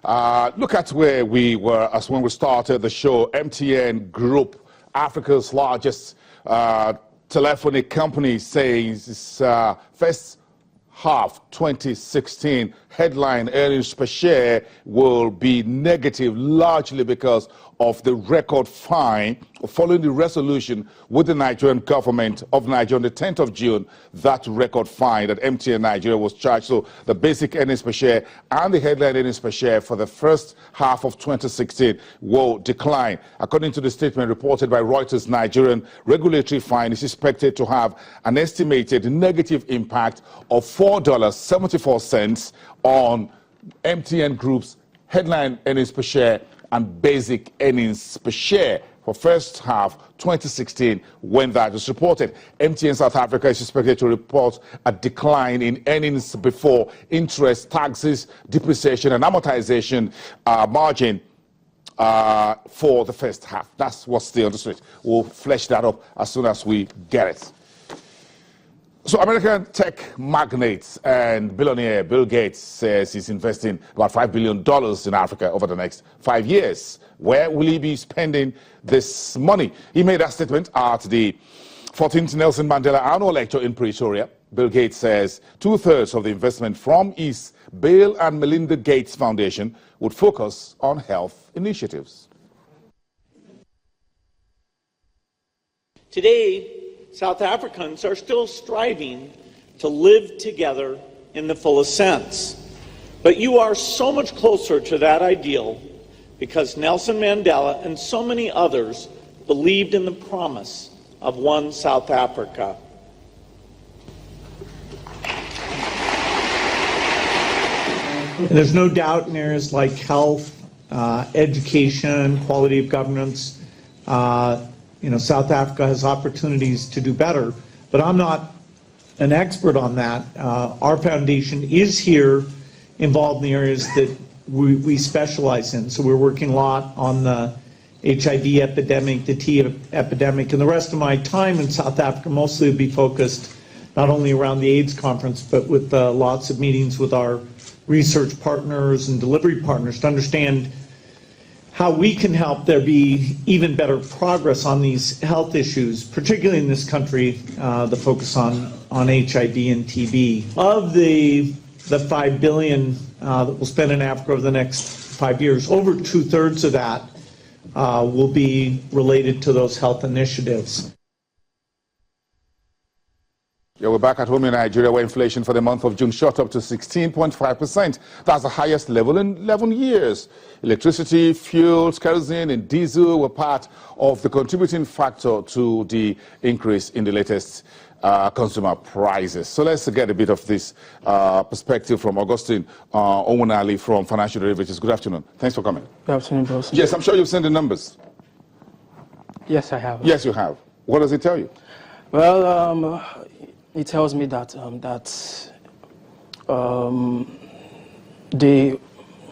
Look at where we were as when we started the show. MTN Group, Africa's largest telephony company, says its first half 2016 headline earnings per share will be negative, largely because of the record fine following the resolution with the Nigerian government of Nigeria on the 10th of June. That record fine that MTN Nigeria was charged. So the basic earnings per share and the headline earnings per share for the first half of 2016 will decline. According to the statement reported by Reuters, Nigerian regulatory fine is expected to have an estimated negative impact of $4.74 on MTN Group's headline earnings per share and basic earnings per share for first half 2016 when that is reported. MTN South Africa is expected to report a decline in earnings before interest, taxes, depreciation and amortization margin for the first half. That's what's still on the street. We'll flesh that up as soon as we get it. So American tech magnates and billionaire Bill Gates says he's investing about $5 billion in Africa over the next 5 years. Where will he be spending this money? He made that statement at the 14th Nelson Mandela Annual Lecture in Pretoria. Bill Gates says 2/3 of the investment from his Bill and Melinda Gates Foundation would focus on health initiatives. Today, South Africans are still striving to live together in the fullest sense. But you are so much closer to that ideal because Nelson Mandela and so many others believed in the promise of one South Africa. And there's no doubt in areas like health, education, quality of governance, South Africa has opportunities to do better, but I'm not an expert on that. Our foundation is here involved in the areas that we specialize in. So we're working a lot on the HIV epidemic, the T epidemic, and the rest of my time in South Africa mostly will be focused not only around the AIDS conference, but with lots of meetings with our research partners and delivery partners to understand how we can help there be even better progress on these health issues, particularly in this country, the focus on HIV and TB. Of the $5 billion that we'll spend in Africa over the next 5 years, over 2/3 of that will be related to those health initiatives. Yeah, we're back at home in Nigeria, where inflation for the month of June shot up to 16.5%. That's the highest level in 11 years. Electricity, fuels, kerosene, and diesel were part of the contributing factor to the increase in the latest consumer prices. So let's get a bit of this perspective from Augustine Omunali from Financial Derivatives. Good afternoon. Thanks for coming. Good afternoon, boss. Yes, I'm sure you've seen the numbers. Yes, I have. Yes, you have. What does it tell you? Well, it tells me that the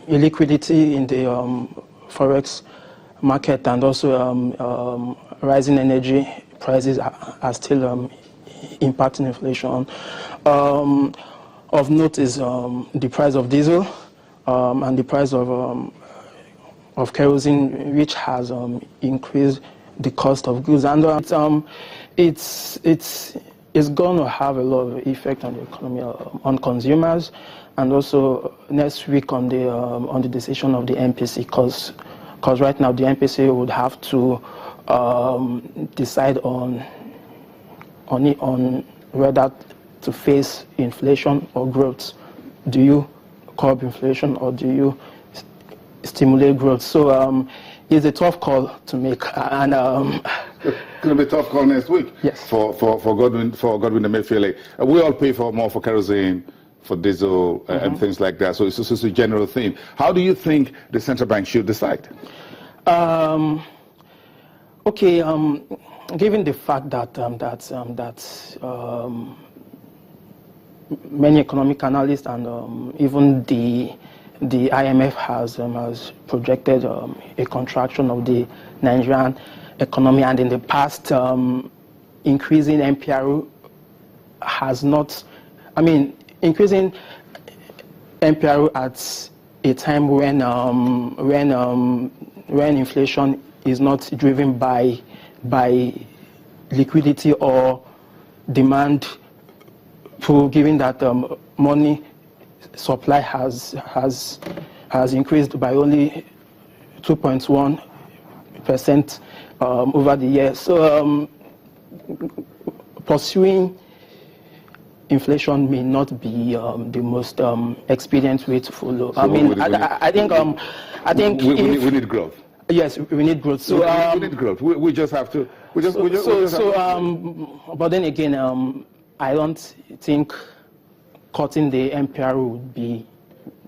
illiquidity in the forex market and also rising energy prices are still impacting inflation. Of note is the price of diesel and the price of kerosene, which has increased the cost of goods, and it's going to have a lot of effect on the economy, on consumers, and also next week on the decision of the MPC, because right now the MPC would have to decide on whether to face inflation or growth. Do you curb inflation or do you stimulate growth? So it's a tough call to make, and it's going to be a tough call next week. Yes. For Godwin Emefiele. We all pay more for kerosene, for diesel, and things like that. So it's just a general theme. How do you think the central bank should decide? Okay. Given the fact that many economic analysts and even the IMF has projected a contraction of the Nigerian economy, and in the past, increasing MPR has not, increasing MPR at a time when inflation is not driven by liquidity or demand, given that money supply has increased by only 2.1% over the year. So pursuing inflation may not be the most expedient way to follow. So I think we need growth. Yes, we need growth. So we need growth. We just have to. But then again, I don't think cutting the MPR would be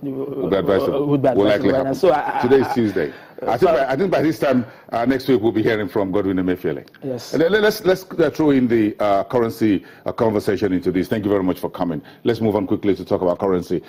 advisable. Likely happen. So today is Tuesday. I think by this time next week we'll be hearing from Godwin Emefiele. Yes. And let's throw in the currency conversation into this. Thank you very much for coming. Let's move on quickly to talk about currency.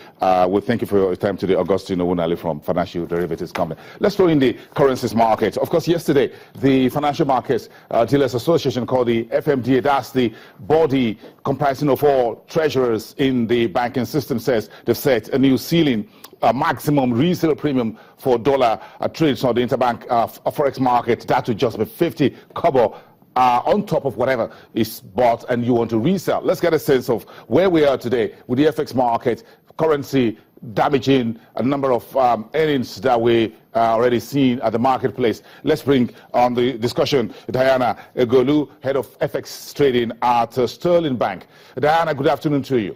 We thank you for your time today, Augustine Owunale from Financial Derivatives Company. Let's throw in the currencies market. Of course, yesterday the Financial Markets Dealers Association, called the FMDA, that's the body comprising of all treasurers in the banking system, says they've set a new ceiling, a maximum resale premium for dollar trades on the interbank forex market. That would just be 50 kobo on top of whatever is bought and you want to resell. Let's get a sense of where we are today with the FX market, currency damaging a number of earnings that we already seen at the marketplace. Let's bring on the discussion Diana Egolu, head of FX trading at Sterling Bank. Diana, good afternoon to you.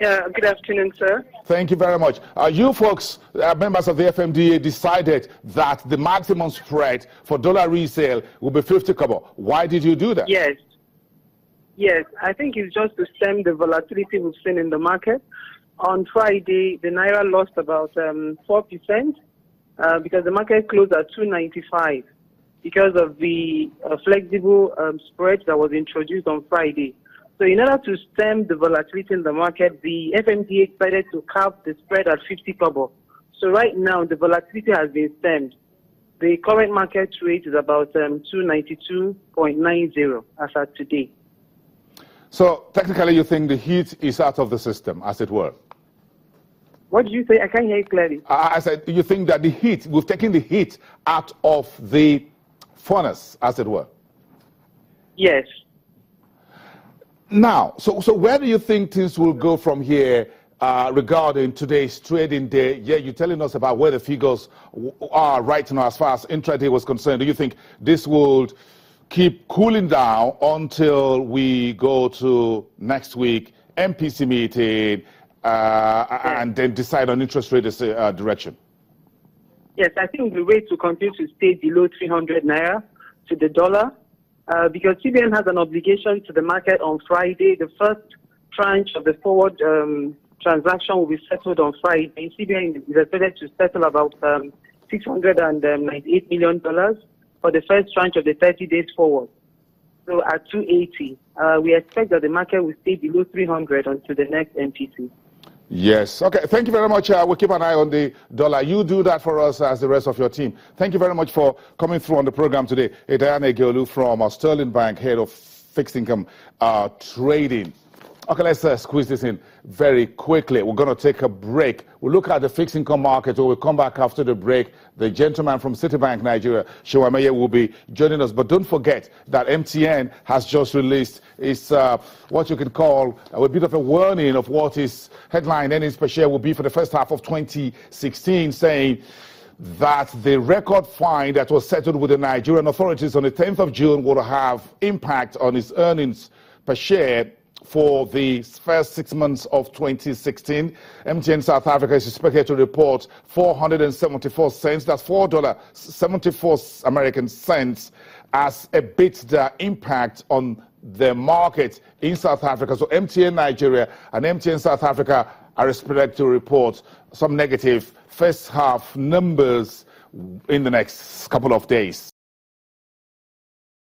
Yeah, good afternoon, sir. Thank you very much. You folks, members of the FMDA, decided that the maximum spread for dollar resale will be 50 kobo. Why did you do that? Yes, I think it's just to stem the volatility we've seen in the market. On Friday, the Naira lost about 4% because the market closed at 295 because of the flexible spread that was introduced on Friday. So in order to stem the volatility in the market, the FMDA decided to cap the spread at 50 kobo. So right now, the volatility has been stemmed. The current market rate is about 292.90 as at today. So technically, you think the heat is out of the system, as it were? What did you say? I can't hear you clearly. I said, you think that the heat, we've taken the heat out of the furnace, as it were? Yes. Now, so where do you think things will go from here regarding today's trading day? Yeah, you're telling us about where the figures are right now as far as intraday was concerned. Do you think this will keep cooling down until we go to next week, MPC meeting, and then decide on interest rate direction? Yes, I think the rate will continue to stay below 300 Naira to the dollar. Because CBN has an obligation to the market on Friday. The first tranche of the forward transaction will be settled on Friday. CBN is expected to settle about $698 million for the first tranche of the 30 days forward. So at 280, we expect that the market will stay below 300 until the next MPC. Yes. Okay. Thank you very much. We'll keep an eye on the dollar. You do that for us as the rest of your team. Thank you very much for coming through on the program today. Diana Egolu from Sterling Bank, head of fixed income trading. Okay, let's squeeze this in very quickly. We're going to take a break. We'll look at the fixed income market. We'll come back after the break. The gentleman from Citibank Nigeria, Shewameye, will be joining us. But don't forget that MTN has just released its what you can call a bit of a warning of what its headline earnings per share will be for the first half of 2016, saying that the record fine that was settled with the Nigerian authorities on the 10th of June will have impact on its earnings per share for the first 6 months of 2016. MTN South Africa is expected to report 474 cents, that's $4.74 American cents, as EBITDA impact on the market in South Africa. So MTN Nigeria and MTN South Africa are expected to report some negative first half numbers in the next couple of days.